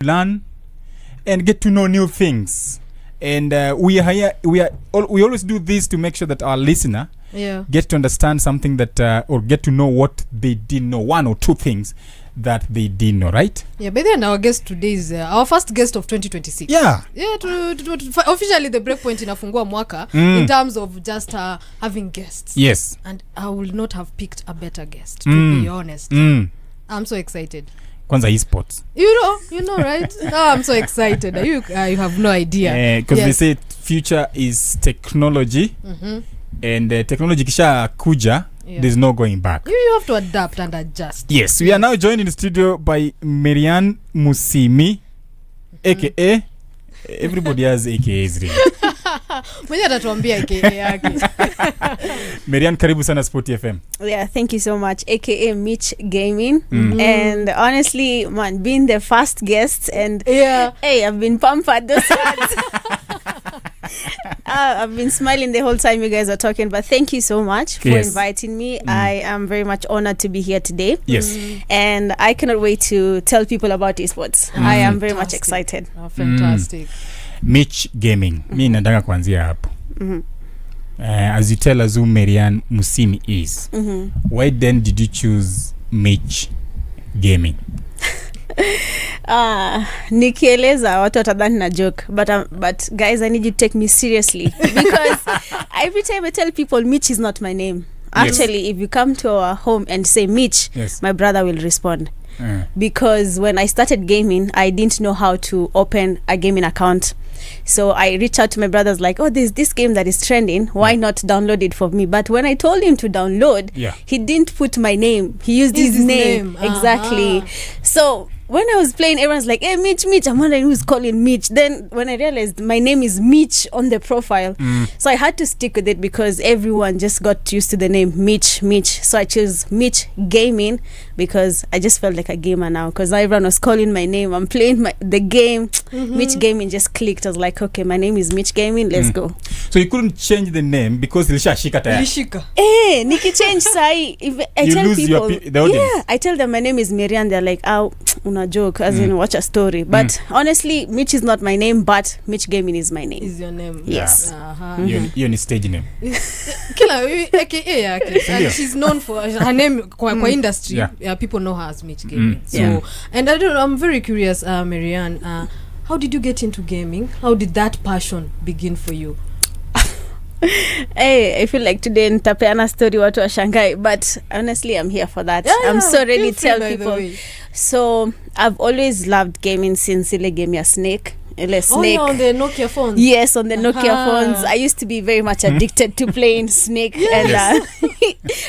learn and get to know new things. And we always do this to make sure that our listener get to understand something that or get to know what they didn't know, one or two things that they didn't know, right? Yeah, but then our guest today is our first guest of 2026. Yeah, officially the breakpoint inafungua mwaka in terms of just having guests. Yes. And I would not have picked a better guest, to be honest. I'm so excited. Kwanza Esports. You know, right? I'm so excited. You have no idea. Because they say future is technology. And technology kisha kuja, there's no going back. You have to adapt and adjust. Yes, we are now joined in the studio by Maryanne Musyimi, aka everybody has AKAs really. Mwenye atatuambia AKA yake. Maryanne, karibu sana SportyFM. Yeah, thank you so much. AKA MichGaming. And honestly, man, being the first guest and hey, I've been pampered those words. I've been smiling the whole time you guys are talking, but thank you so much for inviting me. I am very much honored to be here today. Yes. And I cannot wait to tell people about esports. I am very much excited. Oh, fantastic. MichGaming. Mi nataka kuanzia hapo. As you tell us who Maryanne Musyimi is, why then did you choose MichGaming? Nikieleza watu watadhani na joke, but guys, I need you to take me seriously because every time I tell people Mich is not my name. Actually, if you come to our home and say Mich, my brother will respond. Because when I started gaming, I didn't know how to open a gaming account. So I reached out to my brothers like, oh, there's this game that is trending. Why not download it for me? But when I told him to download, he didn't put my name. He used his name. Exactly. So when I was playing, everyone's like, hey, Mich. I'm wondering who's calling Mich. Then when I realized my name is Mich on the profile, so I had to stick with it because everyone just got used to the name Mich. So I chose MichGaming because I just felt like a gamer now because everyone was calling my name. I'm playing the game. MichGaming just clicked. I was like, okay, my name is MichGaming. Let's go. So you couldn't change the name because ilishashika tayari. Eh, niki change sai. If I you tell lose people, the audience. I tell them my name is Maryanne. They're like, oh, una joke, as in watch a story. But honestly, Mich is not my name, but MichGaming is my name. Is your name? Yes. You're in stage name. Kila AKA yake. And she's known for her name kwa industry. People know her as MichGaming. So, and I'm very curious, Maryanne, how did you get into gaming? How did that passion begin for you? Hey, I feel like today nitapeana story watu washangai, but honestly I'm here for that. I'm so ready to tell people. So I've always loved gaming since ile game ya Snake. Snake. On the Nokia phones. Yes, on the Nokia phones. I used to be very much addicted to playing Snake. And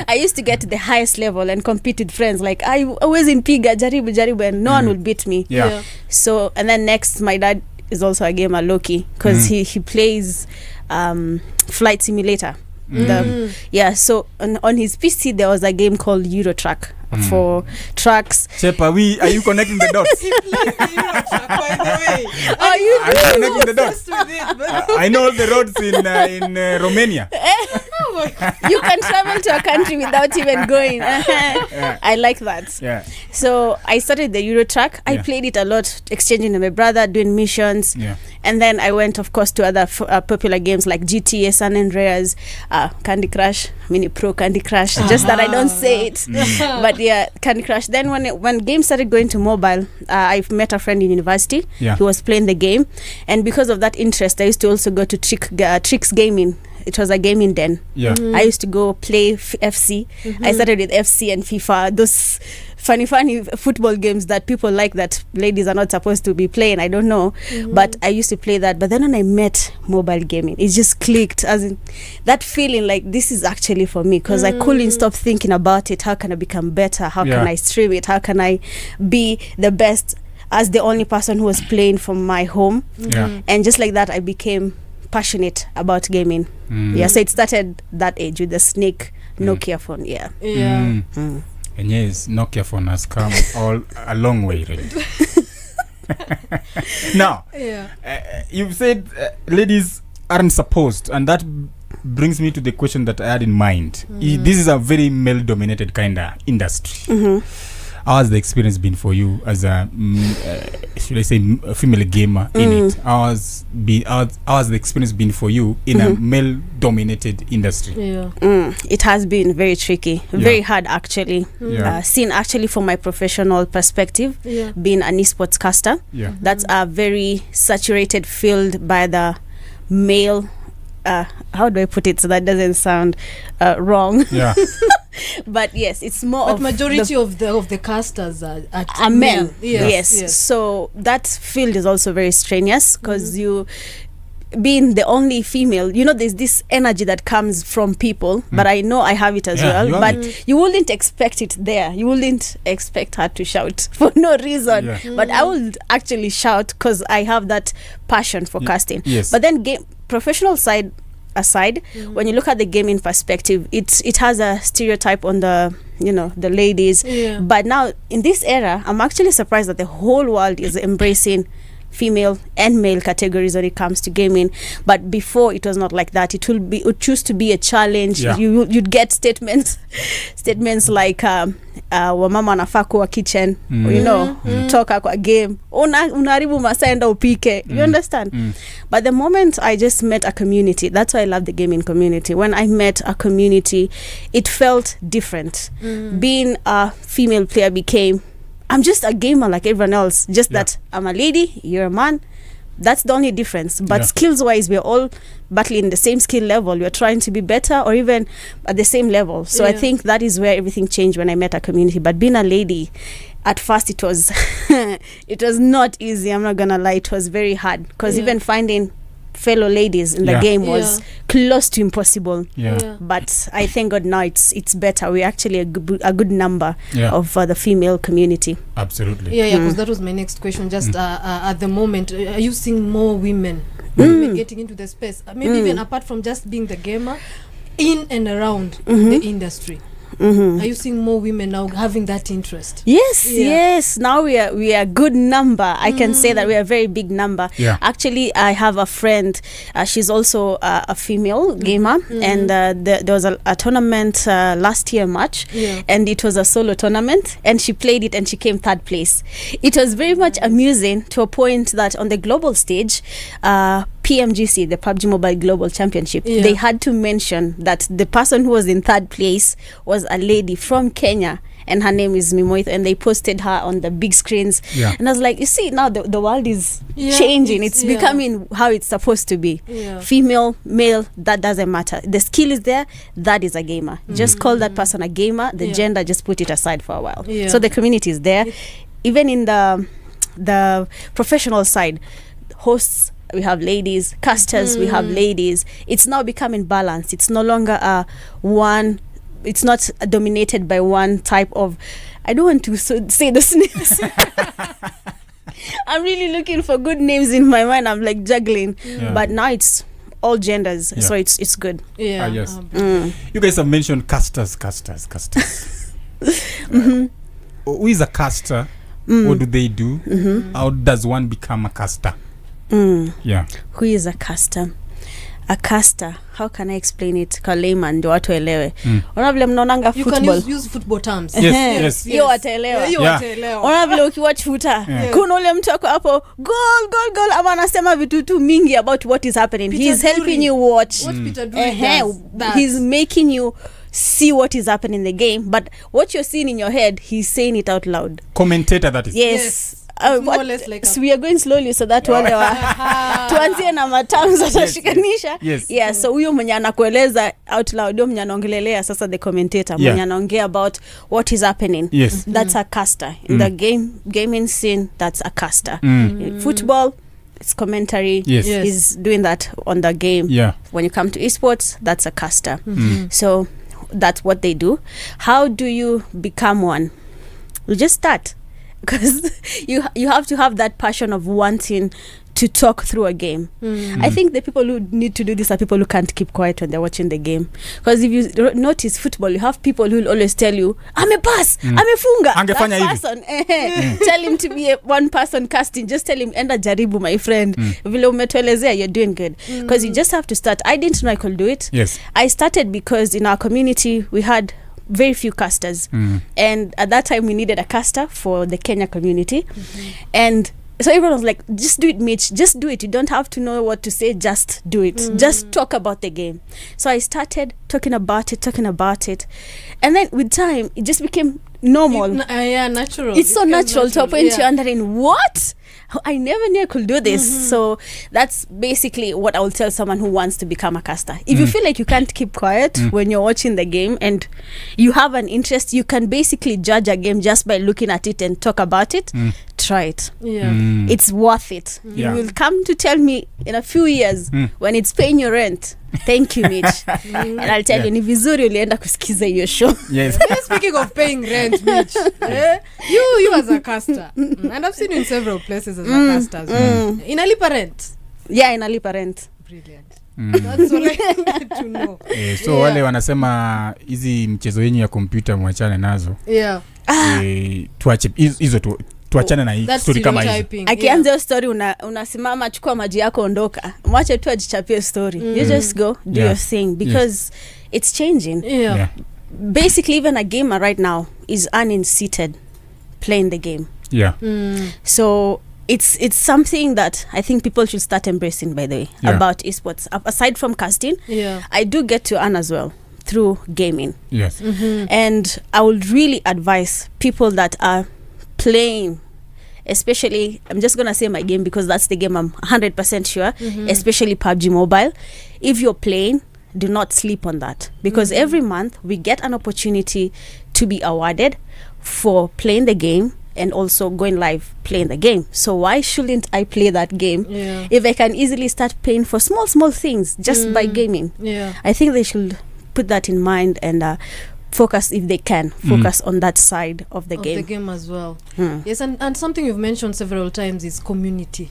I used to get to the highest level and compete with friends. Like I always in Piga, jaribu, and no one will beat me. So, and then next, my dad is also a gamer, Loki, because he plays Flight Simulator. So on his PC there was a game called Euro Truck for trucks. Chepa, are you connecting the dots? He plays the Euro Truck, by the way. Are you connecting the dots? I know all the roads in Romania. You can travel to a country without even going. I like that. So I started the Euro Truck. I played it a lot, exchanging with my brother, doing missions. And then I went, of course, to other popular games like GTA, San Andreas, Candy Crush, Mini Pro Candy Crush. Just that I don't say it. But Candy Crush. Then when games started going to mobile, I met a friend in university. He was playing the game. And because of that interest, I used to also go to Tricks Gaming. It was a gaming den. I used to go play FC. I started with FC and FIFA. Those funny football games that people like that ladies are not supposed to be playing. I don't know. But I used to play that. But then when I met mobile gaming, it just clicked. As in that feeling like this is actually for me. Because I couldn't stop thinking about it. How can I become better? How can I stream it? How can I be the best as the only person who was playing from my home? And just like that, I became passionate about gaming. So it started that age with the Snake Nokia phone. And yes, Nokia phone has come a long way really. Now you've said ladies aren't supposed, and that brings me to the question that I had in mind. This is a very male dominated kind of industry. how has the experience been for you as a should I say a female gamer in it? How has the experience been for you in a male dominated industry? It has been very tricky, very hard actually. Seen actually from my professional perspective, being an esports caster, that's a very saturated field by the male, how do I put it so that doesn't sound wrong? But yes, it's more but of majority of the casters are men. Yes. So that field is also very strenuous because you being the only female, there's this energy that comes from people, but I know I have it as well, but you wouldn't expect it there. You wouldn't expect her to shout for no reason, but I would actually shout because I have that passion for casting. But then professional side aside, when you look at the gaming perspective, it has a stereotype on the the ladies, but now in this era I'm actually surprised that the whole world is embracing female and male categories when it comes to gaming. But before it was not like that. It would choose to be a challenge. You'd get statements like wamama anafaa kuwa kitchen, toka kwa game, unaharibu masaa enda upike. You understand? But the moment I just met a community, that's why I love the gaming community. When I met a community, it felt different. Being a female player became, I'm just a gamer like everyone else, just that I'm a lady, you're a man. That's the only difference. But skills-wise, we're all battling the same skill level. We're trying to be better or even at the same level. So I think that is where everything changed when I met a community. But being a lady, at first it was it was not easy. I'm not going to lie. It was very hard because even finding fellow ladies in the game was close to impossible. But I thank God now it's better. We're actually a good number of the female community. Absolutely. Because that was my next question. Just at the moment, are you seeing more women getting into the space? Maybe even apart from just being the gamer, in and around the industry. Are you seeing more women now having that interest? Yes. Now we are a good number. I can say that we are a very big number. Actually, I have a friend. She's also a female gamer, and there was a tournament last year, March, and it was a solo tournament, and she played it and she came third place. It was very much amusing to a point that on the global stage, PMGC, the PUBG Mobile Global Championship, they had to mention that the person who was in third place was a lady from Kenya, and her name is Mimoith, and they posted her on the big screens. And I was like, you see, now the world is changing. It's becoming how it's supposed to be. Female, male, that doesn't matter. The skill is there. That is a gamer. Just call that person a gamer. The gender, just put it aside for a while. So the community is there. Even in the professional side, hosts, we have ladies, casters, we have ladies. It's now becoming balanced. It's no longer it's not dominated by one type of, I don't want to say those names. I'm really looking for good names in my mind. I'm like juggling. But now it's all genders. So it's good. Yes. You guys have mentioned casters. Who is a caster? What do they do? How does one become a caster? Who is a caster? A caster, how can I explain it kwa layman ndio watu elewe? Ona vile mnaonanga football. You can use football terms. Yes. Yo wataelewa. Ona vile ukiwatch futa, kuna ule mtu ako hapo goal ama anasema vitu tu mingi about what is happening. He's helping you watch. What Peter does. He's making you see what is happening in the game, but what you're seeing in your head, he's saying it out loud. Commentator, that is. Yes. So we are going slowly so that wale tuanzie na matamu tutashikanisha. So huyo mwenye anakueleza out loud ndio mwenye anaongelelea sasa the commentator mwenye anaongea about what is happening. That's a caster in the gaming scene. That's a caster. In football, it's commentary. He's doing that on the game. When you come to esports, that's a caster. So that's what they do. How do you become one? You just start. Because you have to have that passion of wanting to talk through a game. I think the people who need to do this are people who can't keep quiet when they're watching the game. Because if you notice football, you have people who will always tell you, I'm a pass, I'm a funga. That person, tell him to be one person casting. Just tell him, enda jaribu, my friend. Vile umetuelezea, you're doing good. Because you just have to start. I didn't know I could do it. I started because in our community, we had very few casters. And at that time we needed a caster for the Kenya community. And so everyone was like, just do it, Mitch, just do it. You don't have to know what to say, just do it. Just talk about the game. So I started talking about it. And then with time, it just became normal. Natural. It's so natural to a point you're wondering, what? I never knew I could do this. So that's basically what I will tell someone who wants to become a caster. If you feel like you can't keep quiet when you're watching the game and you have an interest, you can basically judge a game just by looking at it and talk about it. Try it. It's worth it. You will come to tell me in a few years when it's paying your rent. Thank you, Mitch. And I'll tell you, ni vizuri ulienda kusikiza hiyo show. Speaking of paying rent, Mitch, you as a caster, and I've seen you in several places as a caster. Inalipa rent? Yeah, inalipa rent. Brilliant. That's all I need to know. So wale wanasema hizi mchezo yenyu ya kompyuta mwachane nazo. Tuache hizo tu. Tuachane na hii story kama hizo. Akianza story unasimama chukua maji yako ondoka. Mwache tu ajichapie story. You just go do your thing because it's changing. Basically even a gamer right now is unseated playing the game. So it's something that I think people should start embracing, by the way, about esports. Aside from casting, I do get to earn as well through gaming. And I would really advise people that are playing, especially, I'm just gonna say my game because that's the game I'm 100% sure, especially PUBG Mobile. If you're playing, do not sleep on that, because every month we get an opportunity to be awarded for playing the game and also going live playing the game. So why shouldn't I play that game if I can easily start paying for small things just by gaming? I think they should put that in mind and focus, if they can focus on that side of the game as well. Yes, and something you've mentioned several times is community.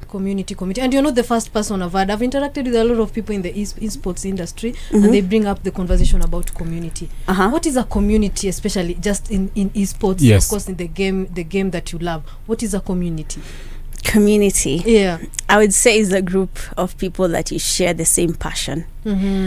Community, and you're not the first person I've interacted with a lot of people in the esports industry, and they bring up the conversation about community. What is a community, especially just in esports? Of course, in the game that you love, what is a community? I would say is a group of people that you share the same passion.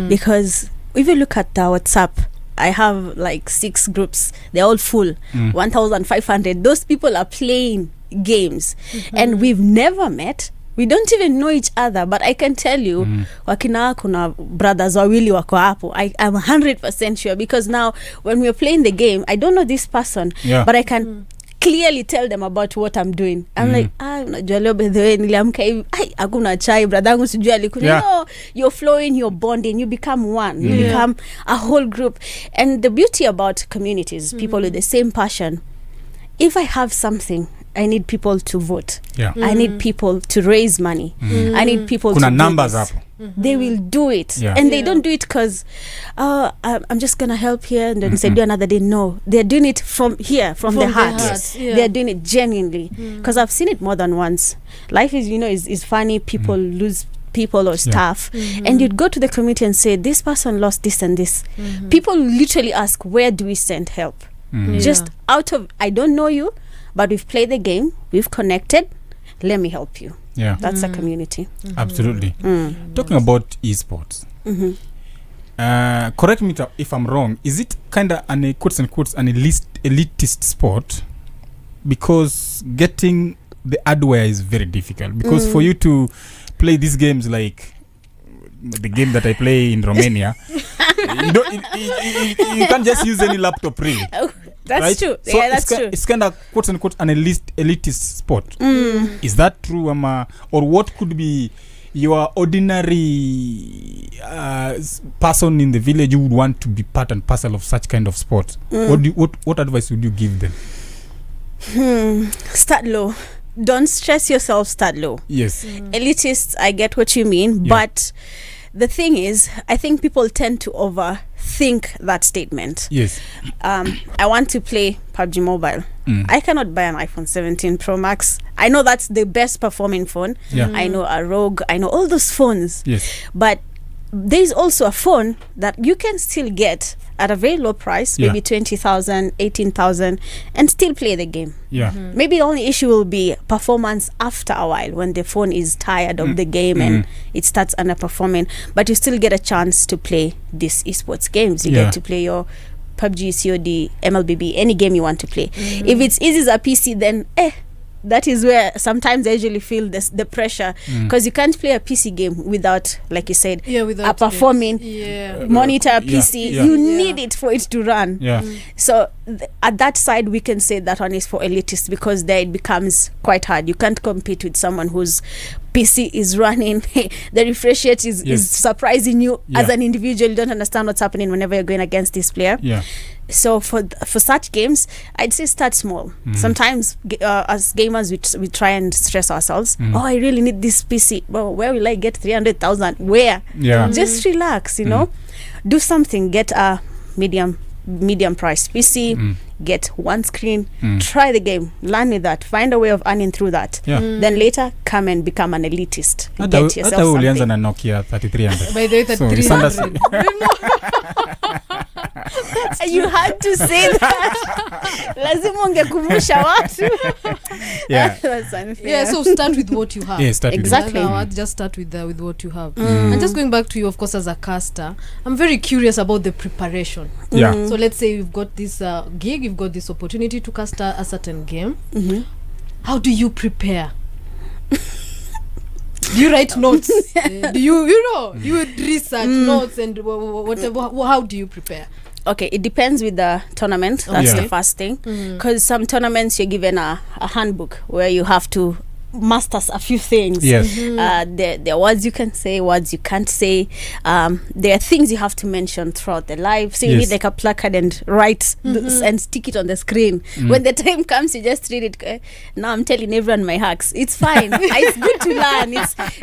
Because if you look at WhatsApp, I have like 6 groups. They're all full, 1,500. Those people are playing games, and we've never met. We don't even know each other, but I can tell you, wakina kuna brothers wawili wako hapo. I'm 100% sure, because now when we're playing the game, I don't know this person, but I can clearly tell them about what I'm doing. I'm like, unajua leo by the way niliamka hivi, hakuna chai bradangu sijui alikuwa. No, you're flowing, you're bonding, you become one. You become a whole group. And the beauty about communities, people with the same passion, if I have something, I need people to vote. I need people to raise money. I need people kuna to numbers hapo. They will do it. And they don't do it because I'm just gonna help here and then say do another day. No, they're doing it from here, from the heart. They're doing it genuinely, because I've seen it more than once. Life is, is funny. People lose people or stuff, and you'd go to the community and say, this person lost this and this. People literally ask, where do we send help? Just out of, I don't know you, but we've played the game, we've connected, let me help you. That's a community. Absolutely. Talking about esports, correct me if I'm wrong, is it kind of an quotes and quotes an elitist sport? Because getting the hardware is very difficult, because for you to play these games like the game that I play in Romania, you can't just use any laptop really. That's true. So that's true. It's kind of quote unquote an elitist sport. Is that true, or what could be your ordinary person in the village who would want to be part and parcel of such kind of sport? What advice would you give them? Start low. Don't stress yourself. Start low. Yes. Elitists, I get what you mean, but the thing is, I think people tend to overthink that statement. Yes. I want to play PUBG Mobile. I cannot buy an iPhone 17 Pro Max. I know that's the best performing phone. I know a Rogue. I know all those phones. Yes. But there's also a phone that you can still get at a very low price, maybe 20,000, 18,000, and still play the game. Maybe the only issue will be performance after a while, when the phone is tired of the game and it starts underperforming. But you still get a chance to play these esports games. You get to play your PUBG, COD, MLBB, any game you want to play. If it's easy as a PC, then that is where sometimes I usually feel the pressure, because you can't play a PC game without, like you said, without a performing monitor, PC. You need it for it to run. So at that side, we can say that one is for elitists, because there it becomes quite hard. You can't compete with someone whose PC is running. The refresh rate is surprising you as an individual. You don't understand what's happening whenever you're going against this player. So for such games, I'd say start small. Sometimes as gamers, we try and stress ourselves. Oh, I really need this PC. Well, where will I get 300,000? Where? Just relax, do something. Get a medium price PC, get one screen, try the game, learn with that, find a way of earning through that. Then later come and become an elitist. Get yourself something. Na Nokia 3300. By the way, 3300. You had to say that. Lazima ungekumbusha watu. That's unfair. So start with what you have. Exactly. Just start with what you have. And just going back to you, of course, as a caster, I'm very curious about the preparation. So let's say you've got this gig, you've got this opportunity to cast a certain game. How do you prepare? Do you write notes? Do you would research notes and whatever? How do you prepare? Okay, it depends with the tournament. That's the first thing, because some tournaments you're given a handbook where you have to master a few things. There are words you can say, words you can't say. There are things you have to mention throughout the live, so you need like a placard and write and stick it on the screen. When the time comes, you just read it. Now I'm telling everyone my hacks. It's fine. It's good to learn.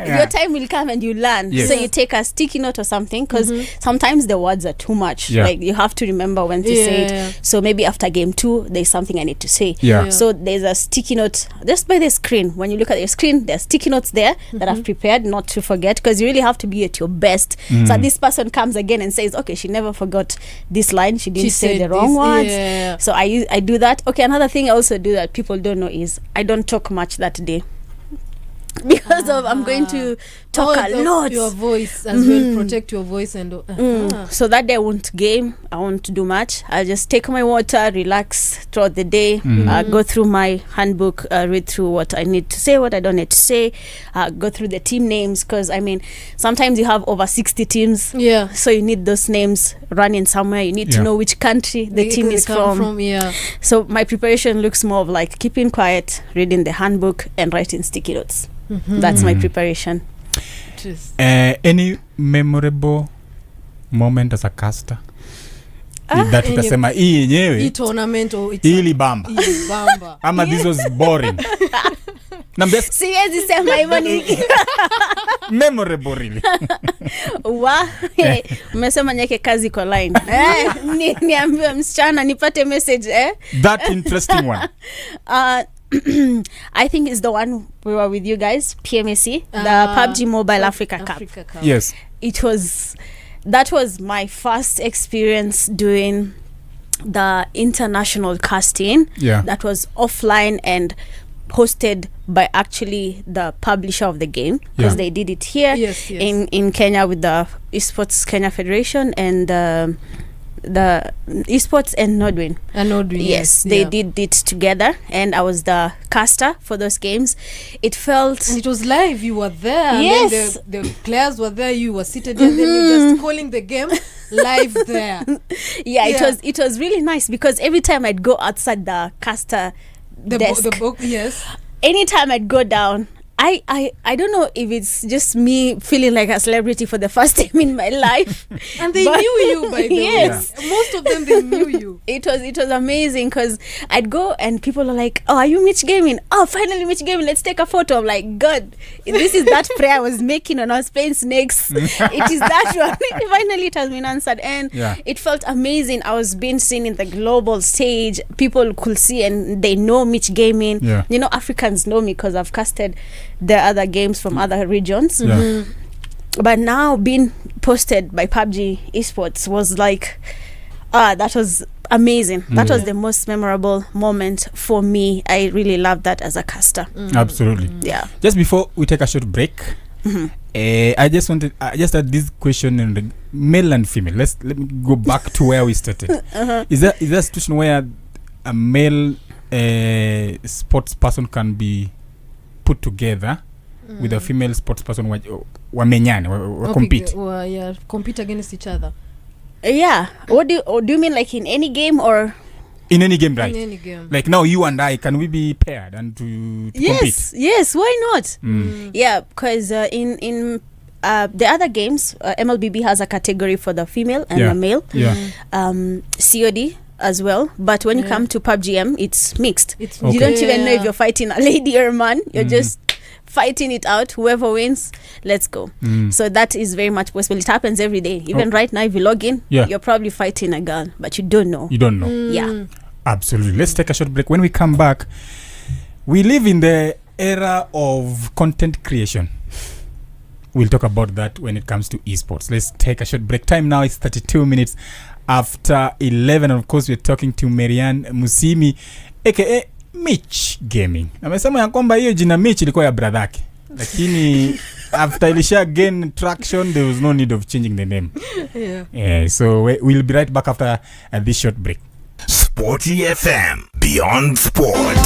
Your time will come and you learn. So you take a sticky note or something, because sometimes the words are too much. Like you have to remember when to say it. So maybe after game 2 there's something I need to say. So there's a sticky note just by the screen. When you look at your screen, there's sticky notes there that I've prepared not to forget, because you really have to be at your best. So this person comes again and says, okay, she never forgot this line, she didn't say the wrong words. So I do that. Okay, another thing I also do that people don't know is I don't talk much that day, because of I'm going to talk a lot. Your voice as well, protect your voice and so that day I won't game, I won't do much. I'll just take my water, relax throughout the day, go through my handbook, read through what I need to say, what I don't need to say, go through the team names, because I mean sometimes you have over 60 teams, so you need those names running somewhere. You need to know which country the team is from. So my preparation looks more of like keeping quiet, reading the handbook and writing sticky notes. That's my preparation. Any memorable moment as a caster that utasema hii yenyewe hii tournament or ili bamba ama this was boring? Siwezi sema hivyo ni memorable really. Umesema nyeke kazi kwa line. Niambiwe msichana nipate message that interesting one. I think it's the one we were with you guys, PMAC, the PUBG Mobile Africa Cup. Yes. That was my first experience doing the international casting. That was offline and hosted by actually the publisher of the game, because they did it here in Kenya with the Esports Kenya Federation and the Esports and Nodwin. Yes, they did it together, and I was the caster for those games. It was live. You were there. Yes, and the players were there. You were seated there. Then you just calling the game live there. It was really nice, because every time I'd go outside the caster desk, the book. Anytime I'd go down, I don't know if it's just me feeling like a celebrity for the first time in my life. And they knew you, by the way. Most of them, they knew you. It was amazing, because I'd go and people are like, oh, are you MichGaming? Oh, finally MichGaming, let's take a photo. I'm like, God, this is that prayer I was making when I was playing Snakes. It is that one. Finally it has been answered, and it felt amazing. I was being seen in the global stage. People could see and they know MichGaming. You know, Africans know me because I've casted the other games from other regions. but now being posted by PUBG Esports was like, that was amazing. That was the most memorable moment for me. I really loved that as a caster. Absolutely. Yeah. Just before we take a short break, I just had this question in the male and female. Let me go back to where we started. Is there a situation where a male sports person can be put together with a female sports person wamenyane compete? Compete against each other. Yeah. What do you mean, like in any game or? In any game, right? In any game. Like now, you and I, can we be paired and to compete? Yes, why not? Yeah, because in the other games, MLBB has a category for the female and the male. COD as well. But when you come to PUBG, it's mixed. You don't even know if you're fighting a lady or a man. You're just fighting it out. Whoever wins, let's go. So that is very much possible. It happens every day. Even right now, if you log in, you're probably fighting a girl, but you don't know. Yeah. Absolutely. Let's take a short break. When we come back, we live in the era of content creation. We'll talk about that when it comes to esports. Let's take a short break. Time now is 32 minutes after 11. And of course, we're talking to Maryanne Musyimi, aka MichGaming. Amesema ya kwamba hiyo jina Mich ilikuwa ya brother yake. Lakini after ilisha gain traction, there was no need of changing the name. So we'll be right back after this short break. SportyFM, Beyond Sport.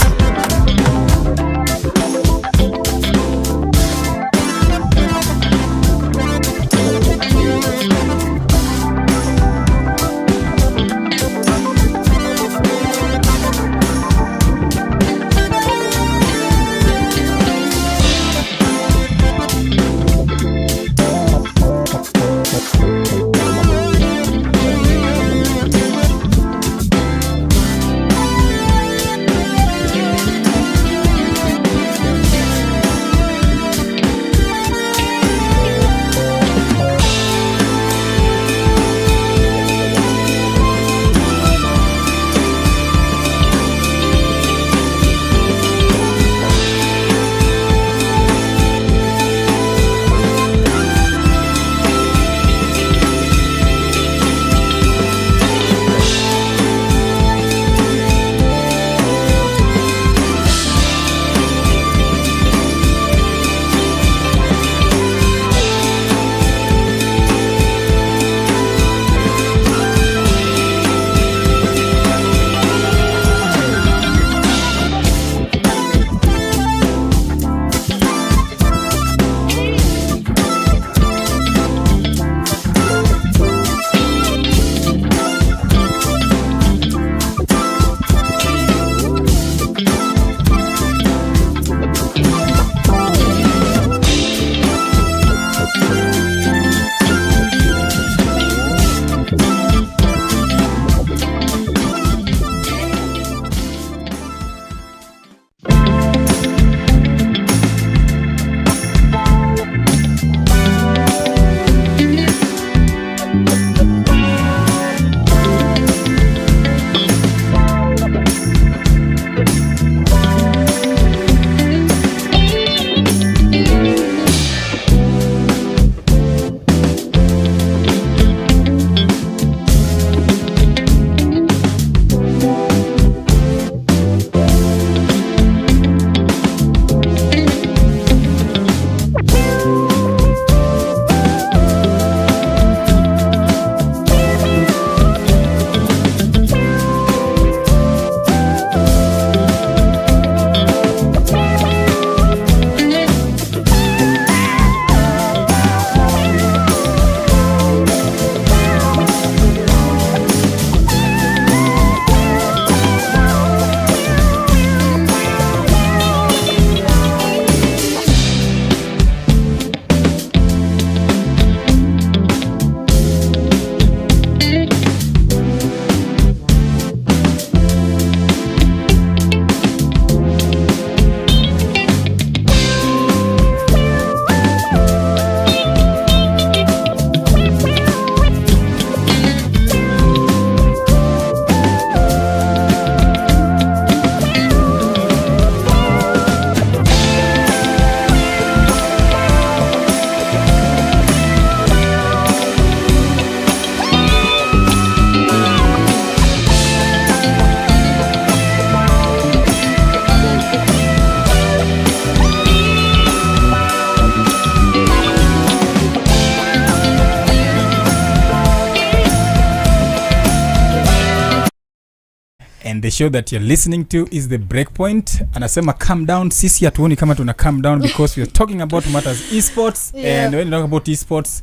and the show that you're listening to is The Breakpoint. Anasema calm down. Sisi hatuoni kama tuna calm down because we are talking about matters esports. And when you talk about esports,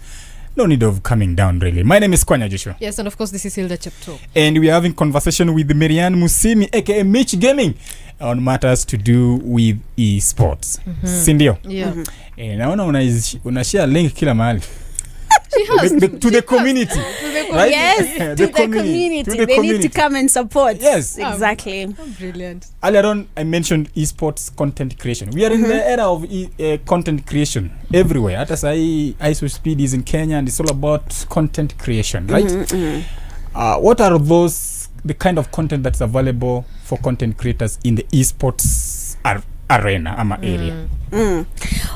no need of coming down, really. My name is Kwanya Joshua. Yes, and of course this is Hilda Chepto. And we are having conversation with Maryanne Musyimi, aka MichGaming, on matters to do with esports. Sindio? Yeah. Naona unashare link kila mahali. She has to the community. Right? Yes, to the community. They need to come and support. Yes. Exactly. Brilliant. Earlier on, I mentioned esports content creation. We are in the era of content creation everywhere. At as ISO Speed is in Kenya, and it's all about content creation, right? What are the kind of content that's available for content creators in the esports arena area?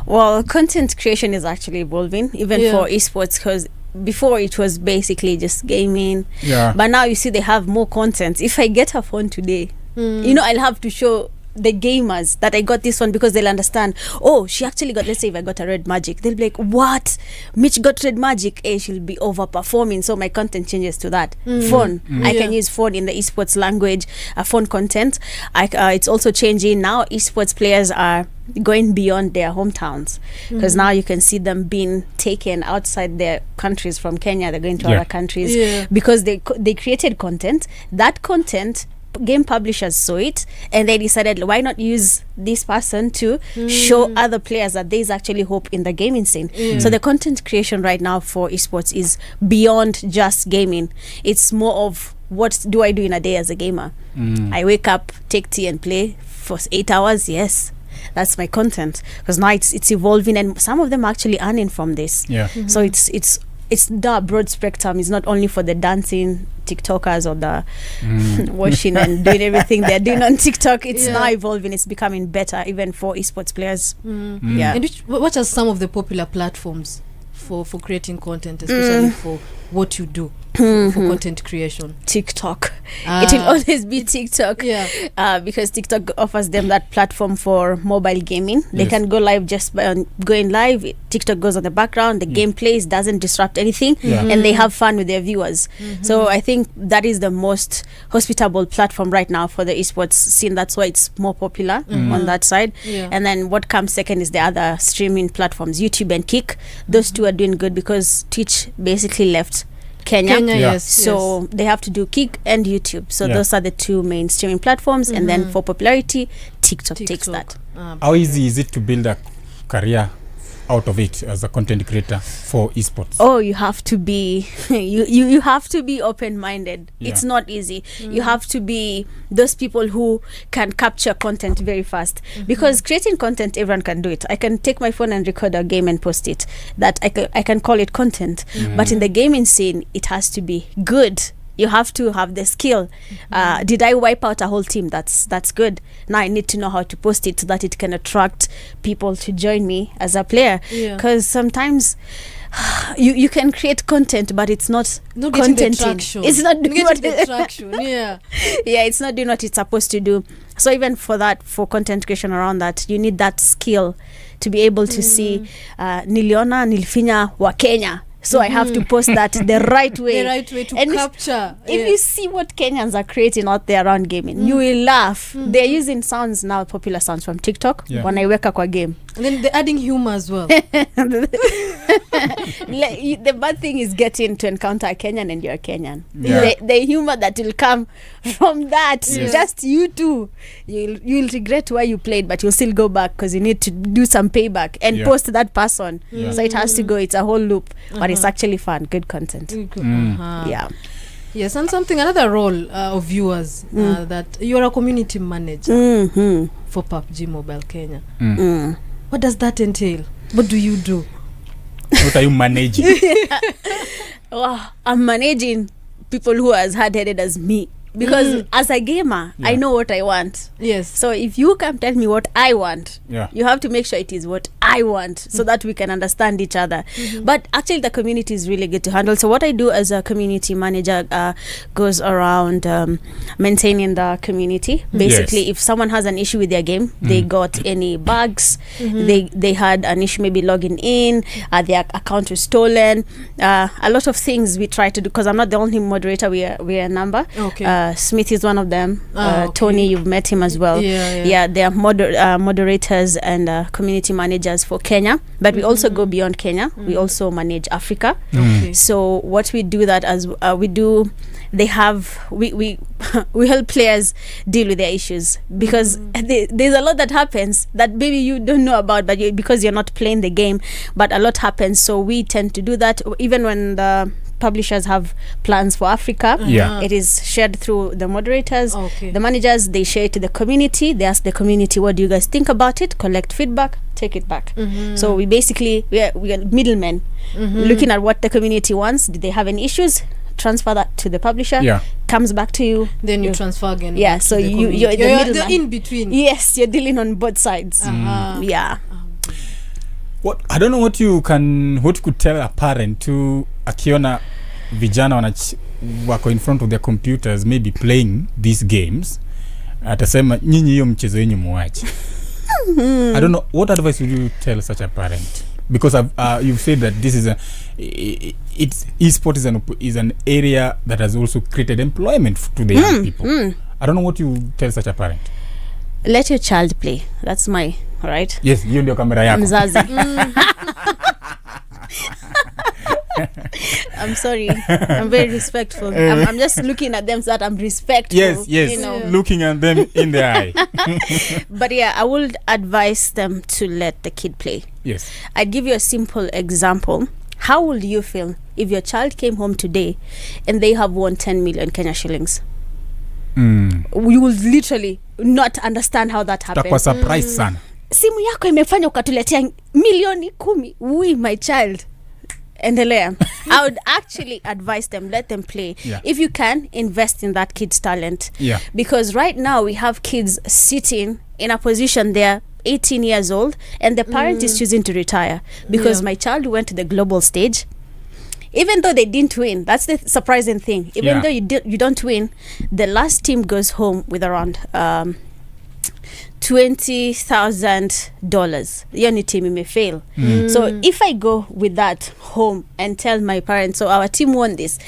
Well, content creation is actually evolving, even for esports, because before it was basically just gaming. Yeah. But now you see they have more content. If I get a phone today, I'll have to show the gamers that I got this one, because they'll understand, oh, she actually got, let's say if I got a red magic, they'll be like, what? Mitch got red magic. She'll be overperforming. So my content changes to that. Phone. I can use phone in the esports language, phone content. It's also changing. Now esports players are going beyond their hometowns, because now you can see them being taken outside their countries. From Kenya, they're going to other countries because they created content. That content, game publishers saw it, and they decided, why not use this person to show other players that there's actually hope in the gaming scene. So the content creation right now for esports is beyond just gaming. It's more of, what do I do in a day as a gamer? I wake up, take tea and play for 8 hours. Yes, that's my content, because now it's evolving, and some of them are actually earning from this. So it's the broad spectrum. It's not only for the dancing TikTokers or the washing and doing everything they're doing on TikTok. It's now evolving. It's becoming better even for esports players. And what are some of the popular platforms for creating content, especially for what you do for content creation? TikTok. It will always be TikTok. Because TikTok offers them that platform for mobile gaming. They can go live just by going live. TikTok goes on the background. The game plays, doesn't disrupt anything, and they have fun with their viewers. So I think that is the most hospitable platform right now for the esports scene. That's why it's more popular on that side. And then what comes second is the other streaming platforms, YouTube and Kick. Those two are doing good because Twitch basically left Kenya. So they have to do Kick and YouTube. So those are the two main streaming platforms. And then for popularity, TikTok takes that. How easy is it to build a career out of it as a content creator for esports? Oh, you have to be you have to be open-minded. It's not easy. You have to be those people who can capture content very fast, because creating content, everyone can do it. I can take my phone and record a game and post it. That I can call it content. But in the gaming scene, it has to be good. You have to have the skill. Did I wipe out a whole team? That's good. Now I need to know how to post it so that it can attract people to join me as a player. Because sometimes you can create content, but it's not contenting. It's not doing what it's not doing what it's supposed to do. So even for that, for content creation around that, you need that skill to be able to see niliona nilifinya wa Kenya. So I have to post that the right way. The right way to capture. If you see what Kenyans are creating out there around gaming, you will laugh. They're using sounds now, popular sounds from TikTok. When I wake up a game. And then they're adding humor as well. The bad thing is getting to encounter a Kenyan and you're a Kenyan. The humor that will come from that, just you too. You'll regret why you played, but you'll still go back because you need to do some payback and post that person. So it has to go. It's a whole loop. But it's actually fun. Good content. Yes, and another role of viewers, that you're a community manager for PUBG Mobile Kenya. What does that entail? What do you do? What are you managing? I'm managing people who are as hard-headed as me. Because as a gamer, I know what I want. So if you can tell me what I want, you have to make sure it is what I want, so that we can understand each other. But actually the community is really good to handle. So what I do as a community manager goes around maintaining the community. Basically, if someone has an issue with their game, they got any bugs, they had an issue maybe logging in, their account was stolen, a lot of things we try to do, because I'm not the only moderator, we are a number. Smith is one of them. Okay. Tony, you've met him as well. Yeah. They are moderators and community managers for Kenya, but we also go beyond Kenya. We also manage Africa. Okay. So what we do that as we do, they have we we help players deal with their issues, because there's a lot that happens that maybe you don't know about, but because you're not playing the game, but a lot happens. So we tend to do that even when the publishers have plans for Africa. It is shared through the moderators. The managers, they share it to the community. They ask the community, what do you guys think about it? Collect feedback, take it back. So we basically we are middlemen, looking at what the community wants. Did they have any issues? Transfer that to the publisher. Comes back to you. Then you transfer again. So you're the middleman. in between. Yes, you're dealing on both sides. What I don't know what you could tell a parent to akiona vijana wako in front of their computers maybe playing these games, atasema nyinyi hiyo mchezo yenu muache. I don't know, what advice would you tell such a parent? Because you've said that this is esports is an area that has also created employment to the young people. I don't know what you tell such a parent. Let your child play. That's my right. Yes, hiyo ndio kamera yako. Mzazi. I'm sorry. I'm very respectful. I'm just looking at them so that I'm respectful. Yes. You know. Looking at them in the eye. But I would advise them to let the kid play. Yes. I'd give you a simple example. How would you feel if your child came home today and they have won 10 million Kenya shillings? We will literally not understand how that happened. Takwa surprise sana. Simu yako imefanya ukatuletea milioni 10. We, my child. Endelea. I would actually advise them, let them play. If you can, invest in that kid's talent. Because right now we have kids sitting in a position, they're 18 years old and the parent is choosing to retire because my child went to the global stage. Even though they didn't win, that's the surprising thing. Even though you don't win, the last team goes home with around $20,000. Your team may fail. So if I go with that home and tell my parents, so our team won this,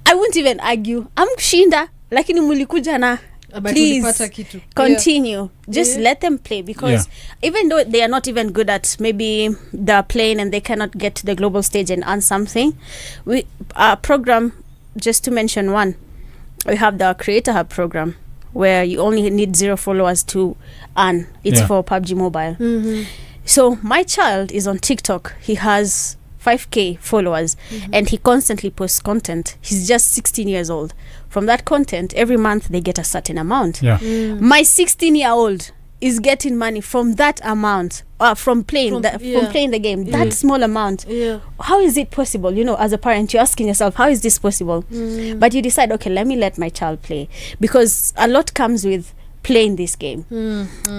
I won't even argue. I'm kushinda, lakini mulikuja na. Please continue. Just let them play, because even though they are not even good at maybe they're playing and they cannot get to the global stage and earn something, our program, just to mention one, we have the Creator Hub program where you only need 0 followers to earn. It's for PUBG Mobile. So my child is on TikTok. He has 5k followers and he constantly posts content. He's just 16 years old. From that content, every month they get a certain amount. My 16-year-old is getting money from that amount, from playing the game. That small amount. How is it possible? You know, as a parent, you're asking yourself, how is this possible? But you decide, okay, let me let my child play, because a lot comes with playing this game.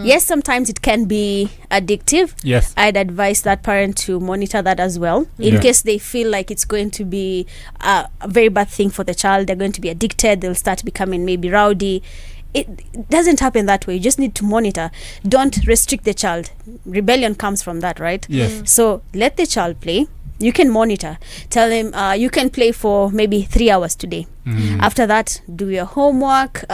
Yes, sometimes it can be addictive. I'd advise that parent to monitor that as well, in case they feel like it's going to be a very bad thing for the child. They're going to be addicted, they'll start becoming maybe rowdy. It doesn't happen that way. You just need to monitor. Don't restrict the child. Rebellion comes from that, right? So let the child play. You can monitor. Tell him you can play for maybe 3 hours today. After that, do your homework,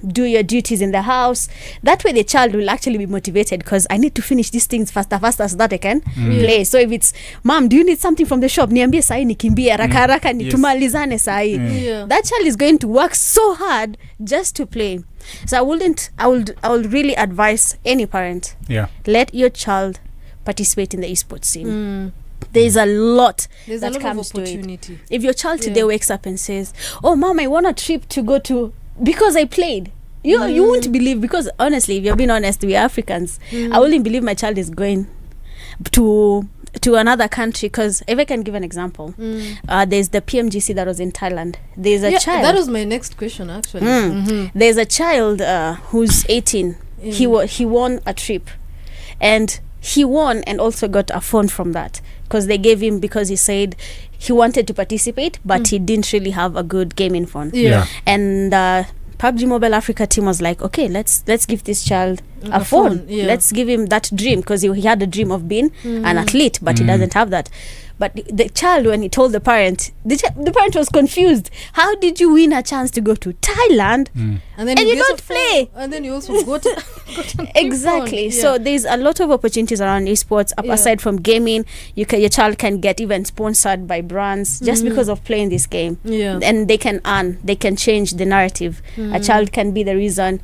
do your duties in the house. That way the child will actually be motivated, because I need to finish these things faster so that I can play. So if it's, Mom, do you need something from the shop? Niambie sahi nikimbie haraka tumalizane sahi. That child is going to work so hard just to play. So I would really advise any parent, let your child participate in the esports scene. There's a lot that comes to it. If your child today wakes up and says, oh Mom, I want a trip to go to because I played, you won't believe, because honestly, if you're being honest, we Africans, I wouldn't believe my child is going to another country. Because if I can give an example, there's the PMGC that was in Thailand. There's a child, that was my next question actually. There's a child who's 18. He won a trip, and he won and also got a phone from that, because they gave him, because he said he wanted to participate but he didn't really have a good gaming phone. And PUBG Mobile Africa team was like, okay, let's give this child a phone. Let's give him that dream, because he had a dream of being an athlete, but he doesn't have that. But the child, when he told the parent, the parent was confused. How did you win a chance to go to Thailand and you don't play? And then you also got exactly. So there's a lot of opportunities around esports. Aside from gaming, your child can get even sponsored by brands just because of playing this game. And they can earn. They can change the narrative. A child can be the reason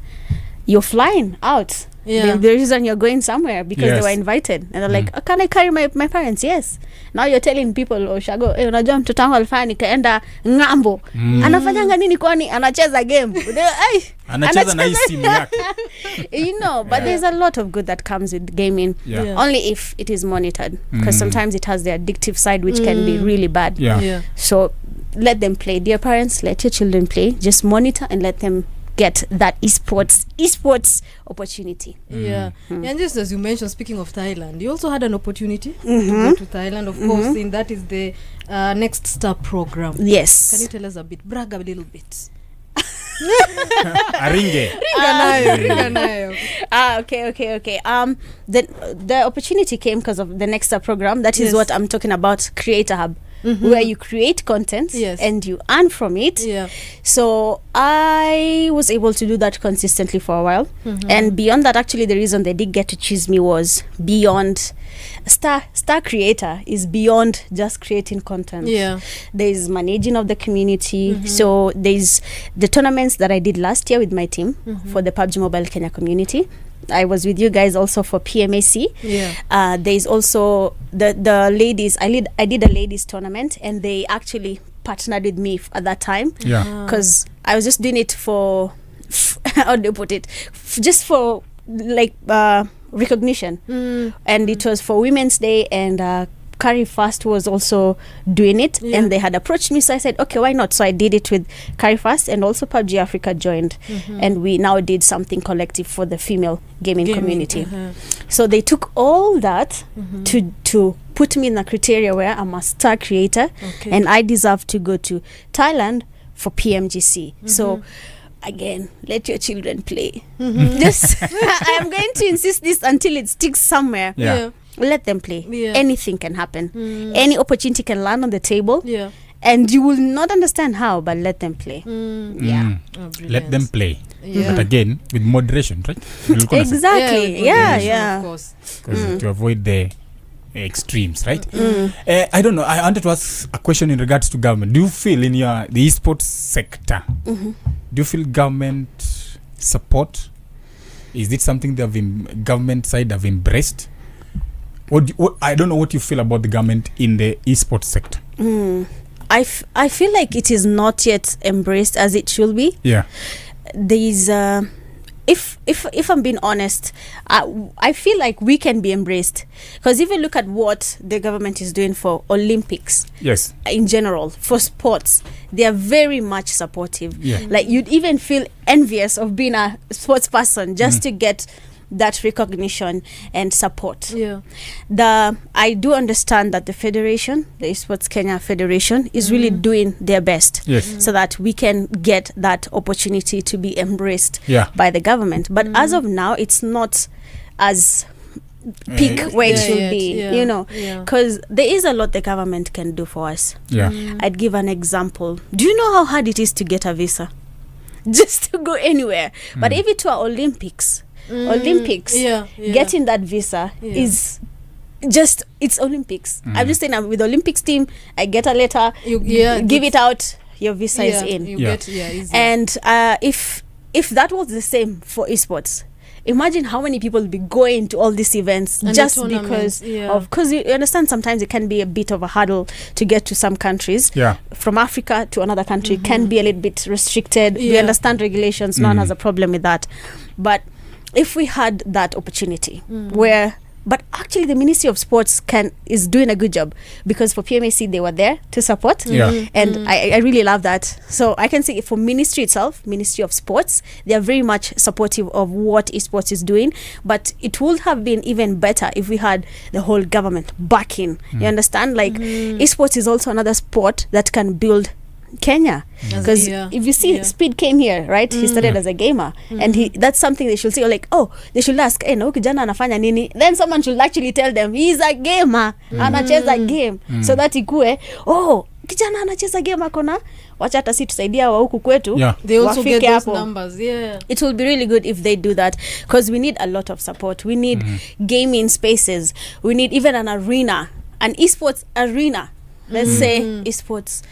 you're flying out. The reason you're going somewhere, because they were invited, and they're like, oh, can I carry my parents? Yes. Now you're telling people, Shago, unajua mtoto wangu alifanya nikaenda ngambo. Anafanyanga nini kwani? Anacheza game. Anacheza na simu yake. But there's a lot of good that comes with gaming. Only if it is monitored, because sometimes it has the addictive side, which can be really bad. So let them play. Dear parents, let your children play. Just monitor and let them get that esports opportunity. And just as you mentioned, speaking of Thailand, you also had an opportunity to go to Thailand, of course, in that is the Next Star program. Yes. Can you tell us a bit, brag a little bit? Ringa nayo. Okay. The opportunity came because of the Next Star program. That is what I'm talking about, Creator Hub. Where you create content and you earn from it. So I was able to do that consistently for a while. And beyond that, actually, the reason they did get to choose me was beyond star creator is beyond just creating content. There's managing of the community. So there's the tournaments that I did last year with my team for the PUBG Mobile Kenya community. I was with you guys also for PMAC. There's also the ladies. I did a ladies tournament, and they actually partnered with me at that time. Because I was just doing it for how do you put it? Just for like recognition. And it was for Women's Day, and Carry Fast was also doing it, and they had approached me, so I said, okay, why not? So I did it with Carry Fast, and also PUBG Africa joined, and we now did something collective for the female gaming community. So they took all that to put me in a criteria where I'm a star creator, and I deserve to go to Thailand for PMGC. So again, let your children play. Just I am going to insist this until it sticks somewhere. Let them play. Anything can happen. Any opportunity can land on the table. And you will not understand how, but let them play. Let them play. But again, with moderation, right? Exactly. Of course. Because to avoid the extremes, right? I don't know. I wanted to ask a question in regards to government. Do you feel in the esports sector, do you feel government support? Is it something that government side have embraced? What I don't know what you feel about the government in the esports sector. I feel like it is not yet embraced as it should be. There's if I'm being honest, I feel like we can be embraced, because if you look at what the government is doing for Olympics, in general, for sports, they are very much supportive. Like you'd even feel envious of being a sports person just to get that recognition and support. I do understand that the federation, the Esports Kenya Federation, is really doing their best so that we can get that opportunity to be embraced by the government. But as of now, it's not as peak where it should be, because there is a lot the government can do for us. I'd give an example. Do you know how hard it is to get a visa? Just to go anywhere. But if it were Olympics, getting that visa is just, it's Olympics. I'm just saying, I'm with the Olympics team, I get a letter, give it out, your visa is in. And if that was the same for esports, imagine how many people will be going to all these events and just because because you understand, sometimes it can be a bit of a hurdle to get to some countries. From Africa to another country can be a little bit restricted. We understand regulations, no one has a problem with that. But if we had that opportunity but actually the Ministry of Sports is doing a good job, because for PMAC they were there to support, and I really love that. So I can say for Ministry itself, Ministry of Sports, they are very much supportive of what esports is doing, but it would have been even better if we had the whole government backing. You understand, like esports is also another sport that can build Kenya, because if you see Speed came here, right? He started as a gamer, and that's something they should see, like, oh, they should ask, hey, no kijana anafanya nini, then someone should actually tell them he's a gamer, anacheza game, so that ikue, oh, kijana anacheza game akona, wacha hata si tusaidia wa huku kwetu, they also get those numbers. It will be really good if they do that, because we need a lot of support. We need gaming spaces, we need even an arena, an esports arena. Let's say esports,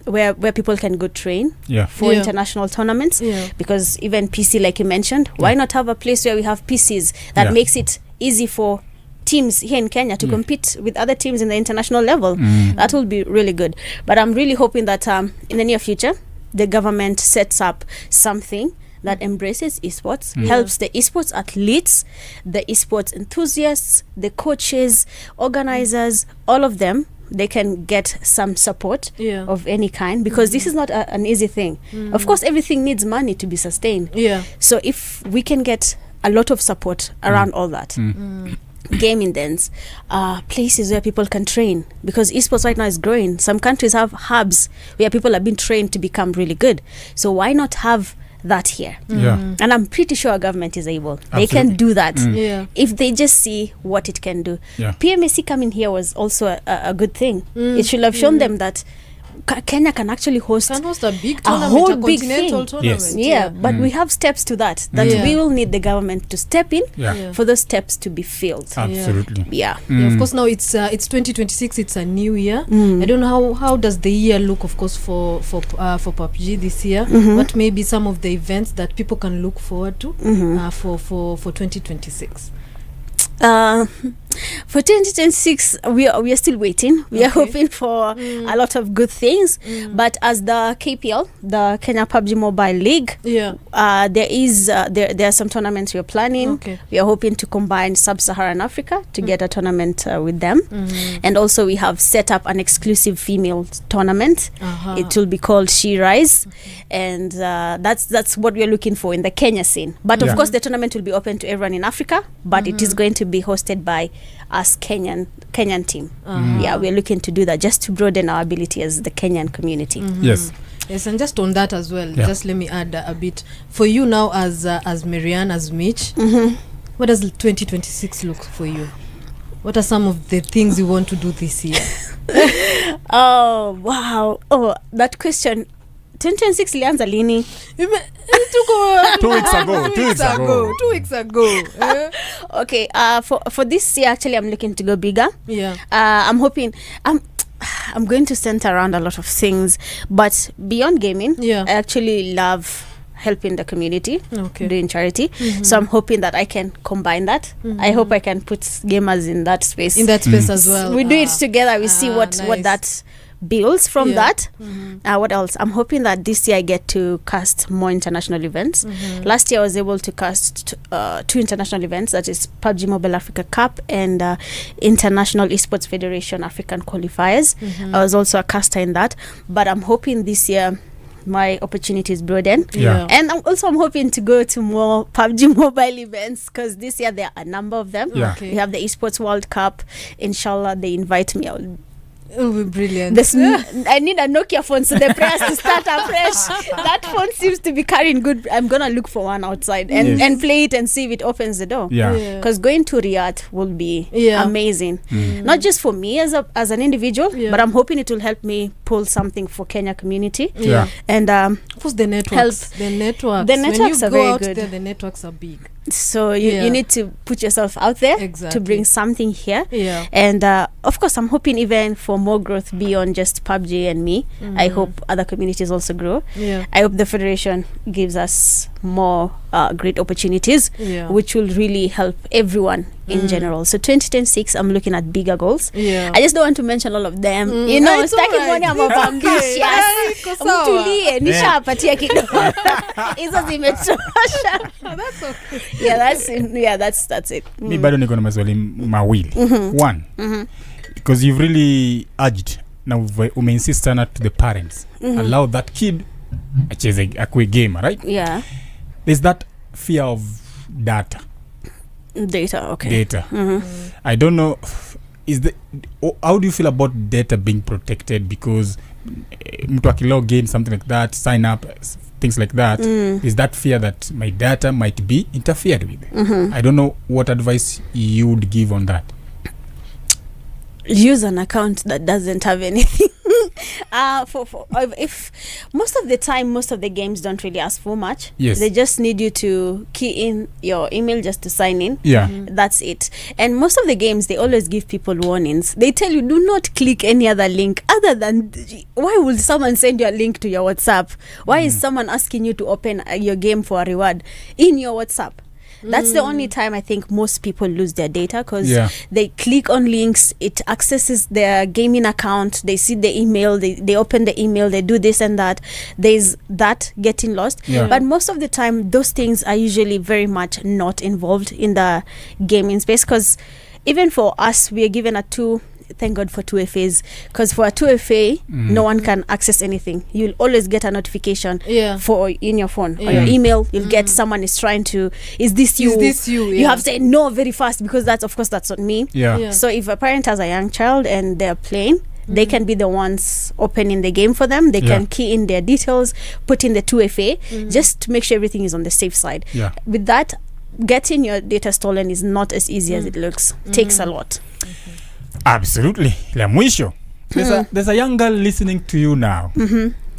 where people can go train for international tournaments. Because even PC, like you mentioned, why not have a place where we have PCs that makes it easy for teams here in Kenya to compete with other teams in the international level? That will be really good. But I'm really hoping that in the near future, the government sets up something that embraces esports, helps the esports athletes, the esports enthusiasts, the coaches, organizers, all of them. They can get some support of any kind, because this is not an easy thing. Of course, everything needs money to be sustained. So if we can get a lot of support around all that, gaming dens, places where people can train, because esports right now is growing. Some countries have hubs where people have been trained to become really good. So why not have that here? And I'm pretty sure our government is able. They can do that if they just see what it can do. PMAC coming here was also a good thing. It should have shown them that Kenya can actually host a big tournament, whole big thing. Tournament. But we have steps to that we will need the government to step in for those steps to be filled. Absolutely. Of course, now it's 2026. It's a new year. I don't know how does the year look, of course, for PUBG this year. What may be some of the events that people can look forward to for 2026? For 2026, we are still waiting. We are hoping for a lot of good things. But as the KPL, the Kenya PUBG Mobile League, there are some tournaments we are planning. We are hoping to combine Sub-Saharan Africa to get a tournament with them. And also we have set up an exclusive female tournament. It will be called She Rise. And that's what we are looking for in the Kenya scene. But of course, the tournament will be open to everyone in Africa, but it is going to be hosted by us Kenyan team. We're looking to do that just to broaden our ability as the Kenyan community. Yes, and just on that as well, just let me add a bit for you now as Maryanne, as Mitch. What does 2026 look for you? What are some of the things you want to do this year? Oh wow! Oh, that question. 2026 lianza lini? 2 weeks ago. Okay, for this year, actually, I'm looking to go bigger. I'm hoping I'm going to center around a lot of things, but beyond gaming, I actually love helping the community, doing charity. So I'm hoping that I can combine that. I hope I can put gamers in that space. As well. We do it together. We see what that builds from that. What else? I'm hoping that this year I get to cast more international events. Last year I was able to cast 2 international events, that is PUBG Mobile Africa Cup and International Esports Federation African Qualifiers. I was also a caster in that, but I'm hoping this year my opportunities broaden. And I'm hoping to go to more PUBG Mobile events, because this year there are a number of them. We have the Esports World Cup. Inshallah, they invite me out. It will be brilliant. I need a Nokia phone, so the prayers to start afresh. That phone seems to be carrying good. I'm gonna look for one outside and play it and see if it opens the door. Because going to Riyadh will be amazing. Not just for me as an individual, but I'm hoping it will help me pull something for Kenya community. And of course the networks. The networks are very good. The networks are big. So you need to put yourself out there to bring something here. And of course, I'm hoping even for more growth beyond just PUBG and me. I hope other communities also grow. I hope the Federation gives us more great opportunities, which will really help everyone in general. So 2026, I'm looking at bigger goals. I just don't want to mention all of them. You know, stacking money, I'm ambitious. Mtulie, nishapatia kidogo. Hizo zimetosha. That's okay. That's it. Mi bado niko na maswali mawili. One, because you've really urged, now umeinsist sana to the parents, allow that kid acheze akwe gamer, right? There's that fear of data. Okay. I don't know, how do you feel about data being protected? Because mtu akilog in, something like that, sign up, things like that, is that fear that my data might be interfered with? I don't know what advice you would give on that. Use an account that doesn't have anything. If most of the time, most of the games don't really ask for much. Yes. They just need you to key in your email just to sign in. Yeah. That's it. And most of the games, they always give people warnings. They tell you, do not click any other link other than, why would someone send you a link to your WhatsApp? Why is someone asking you to open your game for a reward in your WhatsApp? That's the only time I think most people lose their data, because they click on links, it accesses their gaming account, they see the email, they open the email, they do this and that. There's that getting lost. But most of the time, those things are usually very much not involved in the gaming space, because even for us, we are given thank God for 2FAs, because for a 2FA, no one can access anything. You'll always get a notification for in your phone or your email. You'll get someone is trying to, is this you? You have to say no very fast, because that's not me. So if a parent has a young child and they're playing, they can be the ones opening the game for them. They can key in their details, put in the 2FA, just to make sure everything is on the safe side. With that, getting your data stolen is not as easy as it looks. Takes a lot. Absolutely. La mwisho. There's a young girl listening to you now.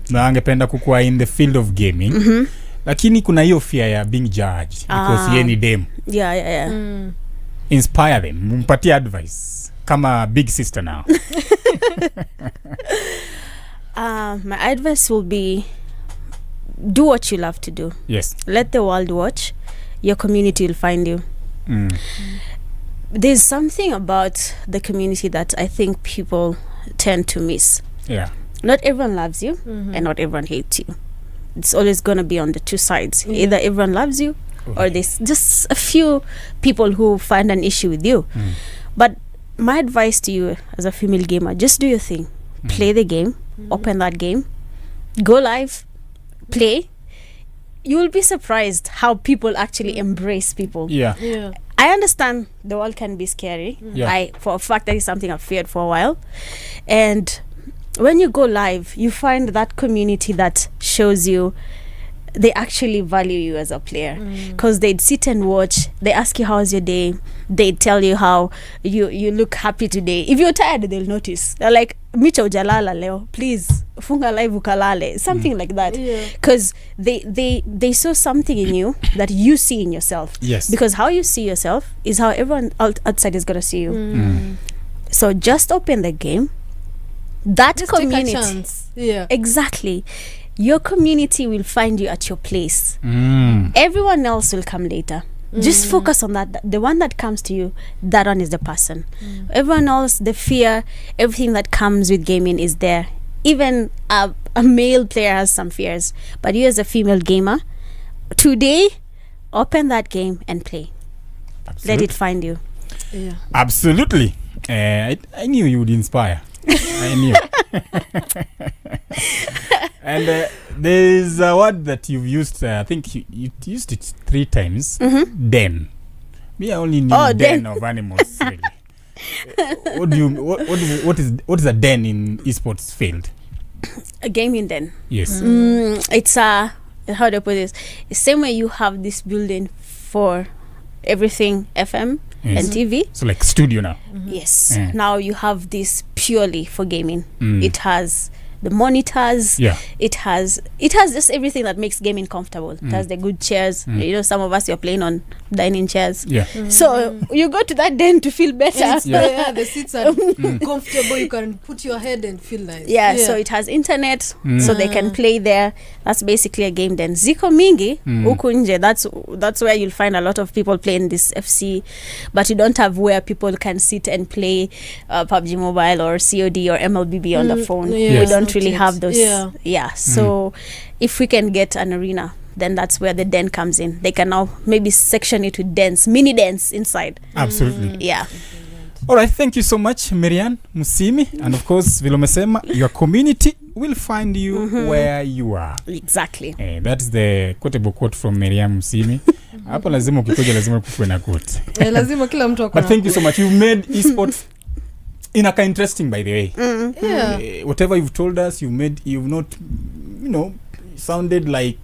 Na angependa kukua in the field of gaming. Lakini kuna hiyo fear ya being judged because yeye ni dem. Inspire them. Mpatie advice kama big sister now. My advice will be, do what you love to do. Yes. Let the world watch. Your community will find you. There's something about the community that I think people tend to miss. Not everyone loves you and not everyone hates you. It's always going to be on the two sides. Either everyone loves you or there's just a few people who find an issue with you. But my advice to you as a female gamer, just do your thing. Play the game, open that game, go live, play. You will be surprised how people actually embrace people. I understand the world can be scary. For a fact, that is something I've feared for a while. And when you go live, you find that community that shows you they actually value you as a player, because they'd sit and watch. They ask you, how's your day? They tell you how you look happy today. If you're tired, they'll notice. They're like, Micha ujalala leo, please funga live ukalale, something like that, because they saw something in you that you see in yourself. Because how you see yourself is how everyone outside is gonna see you. So just open the game. That just community, take a chance. Exactly. Your community will find you at your place. Everyone else will come later. Just focus on that. The one that comes to you, that one is the person. Everyone else, the fear, everything that comes with gaming is there. Even a male player has some fears. But you as a female gamer, today, open that game and play. Let it find you. Absolutely. I knew you would inspire. I knew. And there's a word that you've used. I think you used it 3 times. Den. Me, I only knew den of animals. Really. What is a den in esports field? A gaming den. Yes. It's a, how do I put this? The same way you have this building for everything FM and TV. So like studio now. Yes. Now you have this purely for gaming. It has the monitors. It has just everything that makes gaming comfortable. It has the good chairs. You know, some of us you're playing on dining chairs. So you go to that den to feel better. The seats are comfortable. You can put your head and feel nice. So it has internet, so they can play there. That's basically a game den. Ziko mingi huku nje. That's where you'll find a lot of people playing this FC, but you don't have where people can sit and play PUBG Mobile or COD or MLBB on the phone. We don't really have those. So if we can get an arena, then that's where the den comes in. They can now maybe section it with dens, mini dens inside. Absolutely. All right, thank you so much, Maryanne, Musyimi, and of course, Vilomesema, your community will find you where you are. Exactly. That's the quotable quote from Maryanne Musyimi. Hapo lazima ukikoja lazima kuwe na quote. Lazima kila mtu akona. But thank you so much. You made esports inaka interesting by the way. Whatever you've told us, you've not sounded like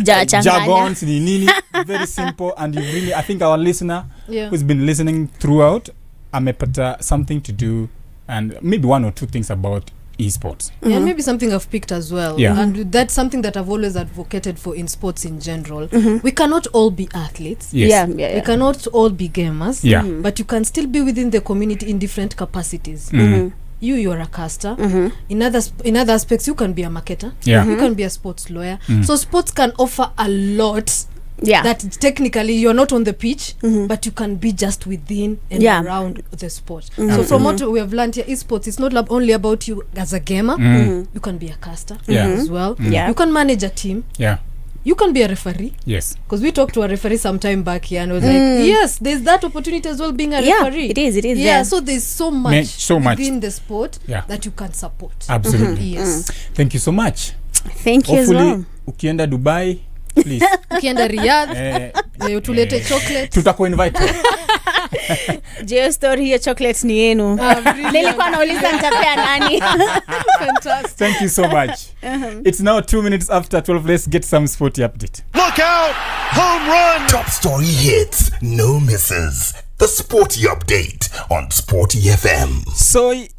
jargons, nini, very simple, and you really, I think our listener who's been listening throughout amepata something to do, and maybe one or two things about esports. Yeah, maybe something I've picked as well. Yeah. And that's something that I've always advocated for in sports in general. We cannot all be athletes. Yes. We cannot all be gamers. Yeah. But you can still be within the community in different capacities. You're a caster. In other aspects, you can be a marketer. You can be a sports lawyer. So sports can offer a lot. That technically you're not on the pitch, but you can be just within and around the sport. So from what we have learned here, esports is not only about you as a gamer. You can be a caster as well. You can manage a team. You can be a referee. Yes. Because we talked to a referee some time back here and was like, yes, there's that opportunity as well being a referee. It is. Yeah, so there's so much within the sport that you can support. Absolutely. Yes. Thank you so much. Thank you as well. Hopefully, ukienda Dubai, please. Ukienda Riyadh, utulete chocolate. Tutakuinvite. Geo story hiyo chocolates ni yenu. Nilikuwa nauliza nitapea nani. Fantastic. Thank you so much. It's now 2 minutes after 12. Let's get some sporty update. Look out! Home run! Top story hits, no misses. The Sporty Update on SportyFM. So you